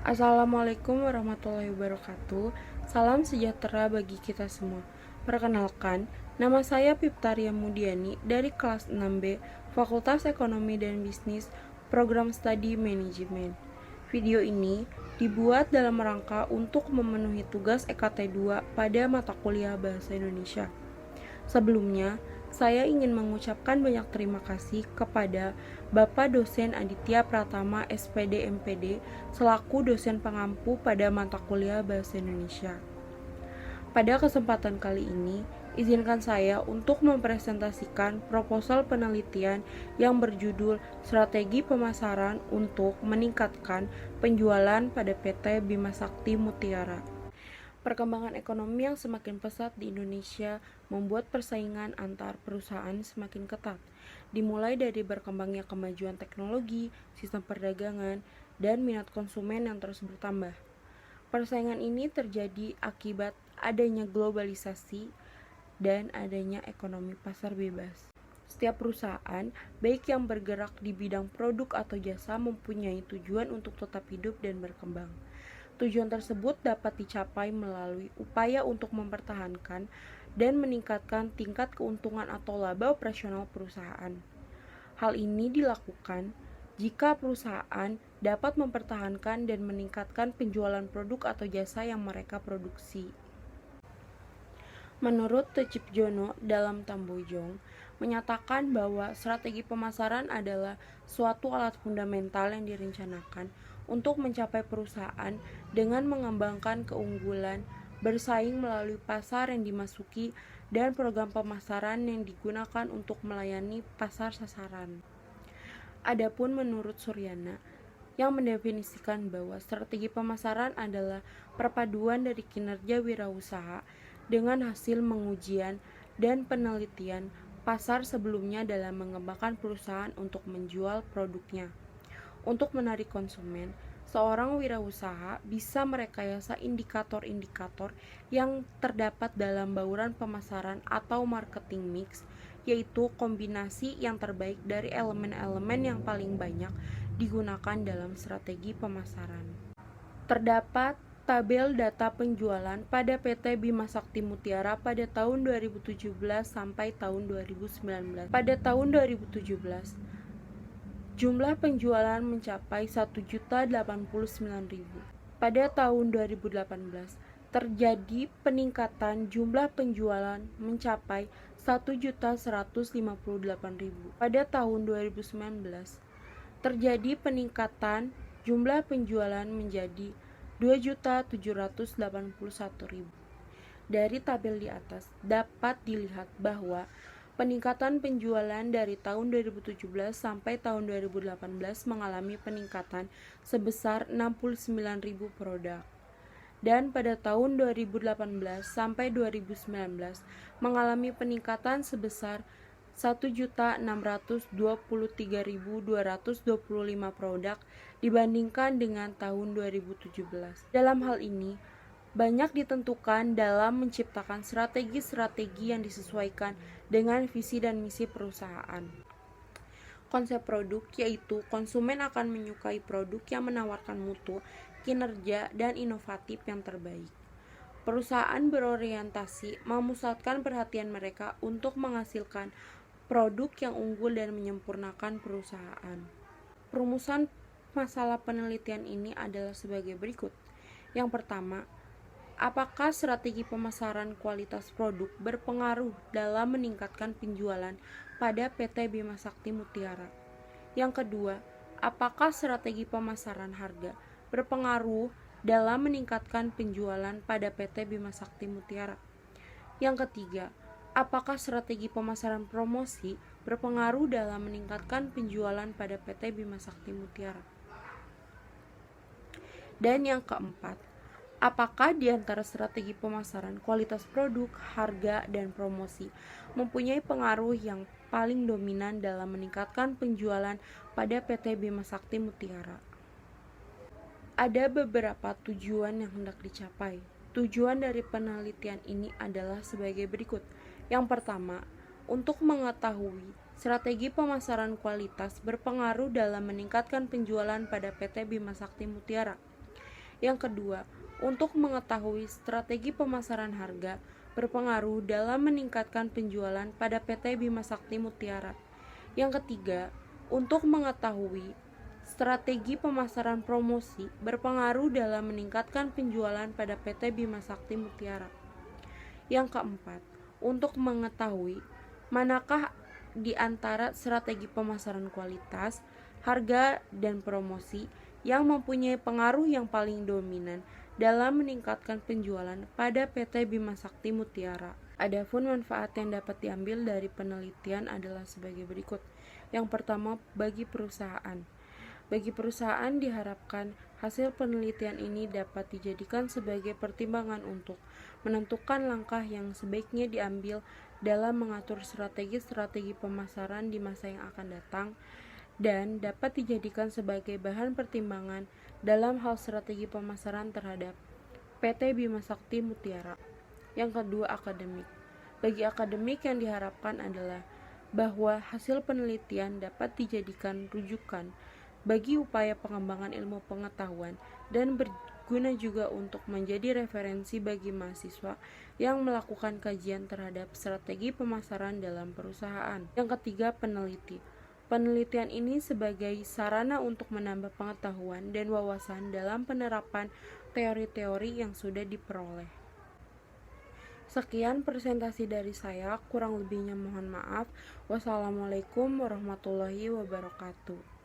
Assalamualaikum warahmatullahi wabarakatuh. Salam sejahtera bagi kita semua. Perkenalkan, nama saya Piptaria Mudiani dari kelas 6B, Fakultas Ekonomi dan Bisnis, Program Studi Manajemen. Video ini dibuat dalam rangka untuk memenuhi tugas EKT 2 pada mata kuliah Bahasa Indonesia. Sebelumnya, saya ingin mengucapkan banyak terima kasih kepada Bapak Dosen Aditya Pratama SPD MPD selaku dosen pengampu pada mata kuliah Bahasa Indonesia. Pada kesempatan kali ini, izinkan saya untuk mempresentasikan proposal penelitian yang berjudul Strategi Pemasaran untuk Meningkatkan Penjualan pada PT Bima Sakti Mutiara. Perkembangan ekonomi yang semakin pesat di Indonesia membuat persaingan antar perusahaan semakin ketat, dimulai dari berkembangnya kemajuan teknologi, sistem perdagangan, dan minat konsumen yang terus bertambah. Persaingan ini terjadi akibat adanya globalisasi dan adanya ekonomi pasar bebas. Setiap perusahaan, baik yang bergerak di bidang produk atau jasa, mempunyai tujuan untuk tetap hidup dan berkembang. Tujuan tersebut dapat dicapai melalui upaya untuk mempertahankan dan meningkatkan tingkat keuntungan atau laba operasional perusahaan. Hal ini dilakukan jika perusahaan dapat mempertahankan dan meningkatkan penjualan produk atau jasa yang mereka produksi. Menurut Teuchipjono dalam Tambojong, menyatakan bahwa strategi pemasaran adalah suatu alat fundamental yang direncanakan untuk mencapai perusahaan dengan mengembangkan keunggulan, bersaing melalui pasar yang dimasuki, dan program pemasaran yang digunakan untuk melayani pasar sasaran. Adapun menurut Suryana, yang mendefinisikan bahwa strategi pemasaran adalah perpaduan dari kinerja wirausaha dengan hasil pengujian dan penelitian pasar sebelumnya dalam mengembangkan perusahaan untuk menjual produknya. Untuk menarik konsumen, seorang wirausaha bisa merekayasa indikator-indikator yang terdapat dalam bauran pemasaran atau marketing mix, yaitu kombinasi yang terbaik dari elemen-elemen yang paling banyak digunakan dalam strategi pemasaran. Terdapat tabel data penjualan pada PT Bima Sakti Mutiara pada tahun 2017 sampai tahun 2019. Pada tahun 2017, jumlah penjualan mencapai 1.089.000. Pada tahun 2018, terjadi peningkatan jumlah penjualan mencapai 1.158.000. Pada tahun 2019, terjadi peningkatan jumlah penjualan menjadi 2.781.000. Dari tabel di atas dapat dilihat bahwa peningkatan penjualan dari tahun 2017 sampai tahun 2018 mengalami peningkatan sebesar 69.000 produk. Dan pada tahun 2018 sampai 2019 mengalami peningkatan sebesar 1.623.225 produk dibandingkan dengan tahun 2017. Dalam hal ini, banyak ditentukan dalam menciptakan strategi-strategi yang disesuaikan dengan visi dan misi perusahaan. Konsep produk yaitu konsumen akan menyukai produk yang menawarkan mutu, kinerja, dan inovatif yang terbaik. Perusahaan berorientasi memusatkan perhatian mereka untuk menghasilkan produk yang unggul dan menyempurnakan perusahaan. Perumusan masalah penelitian ini adalah sebagai berikut. Yang pertama, apakah strategi pemasaran kualitas produk berpengaruh dalam meningkatkan penjualan pada PT Bima Sakti Mutiara? Yang kedua, apakah strategi pemasaran harga berpengaruh dalam meningkatkan penjualan pada PT Bima Sakti Mutiara? Yang ketiga, apakah strategi pemasaran promosi berpengaruh dalam meningkatkan penjualan pada PT Bima Sakti Mutiara? Dan yang keempat, apakah di antara strategi pemasaran kualitas produk, harga, dan promosi mempunyai pengaruh yang paling dominan dalam meningkatkan penjualan pada PT Bima Sakti Mutiara? Ada beberapa tujuan yang hendak dicapai. Tujuan dari penelitian ini adalah sebagai berikut. Yang pertama, untuk mengetahui strategi pemasaran kualitas berpengaruh dalam meningkatkan penjualan pada PT Bima Sakti Mutiara. Yang kedua, untuk mengetahui strategi pemasaran harga berpengaruh dalam meningkatkan penjualan pada PT Bima Sakti Mutiara. Yang ketiga, untuk mengetahui strategi pemasaran promosi berpengaruh dalam meningkatkan penjualan pada PT Bima Sakti Mutiara. Yang keempat, untuk mengetahui manakah di antara strategi pemasaran kualitas, harga, dan promosi yang mempunyai pengaruh yang paling dominan dalam meningkatkan penjualan pada PT Bima Sakti Mutiara. Adapun manfaat yang dapat diambil dari penelitian adalah sebagai berikut. Yang pertama, bagi perusahaan. Bagi perusahaan diharapkan hasil penelitian ini dapat dijadikan sebagai pertimbangan untuk menentukan langkah yang sebaiknya diambil dalam mengatur strategi-strategi pemasaran di masa yang akan datang dan dapat dijadikan sebagai bahan pertimbangan dalam hal strategi pemasaran terhadap PT Bima Sakti Mutiara. Yang kedua, akademik. Bagi akademik yang diharapkan adalah bahwa hasil penelitian dapat dijadikan rujukan bagi upaya pengembangan ilmu pengetahuan dan berguna juga untuk menjadi referensi bagi mahasiswa yang melakukan kajian terhadap strategi pemasaran dalam perusahaan. Yang ketiga, peneliti. Penelitian ini sebagai sarana untuk menambah pengetahuan dan wawasan dalam penerapan teori-teori yang sudah diperoleh. Sekian presentasi dari saya, kurang lebihnya mohon maaf. Wassalamualaikum warahmatullahi wabarakatuh.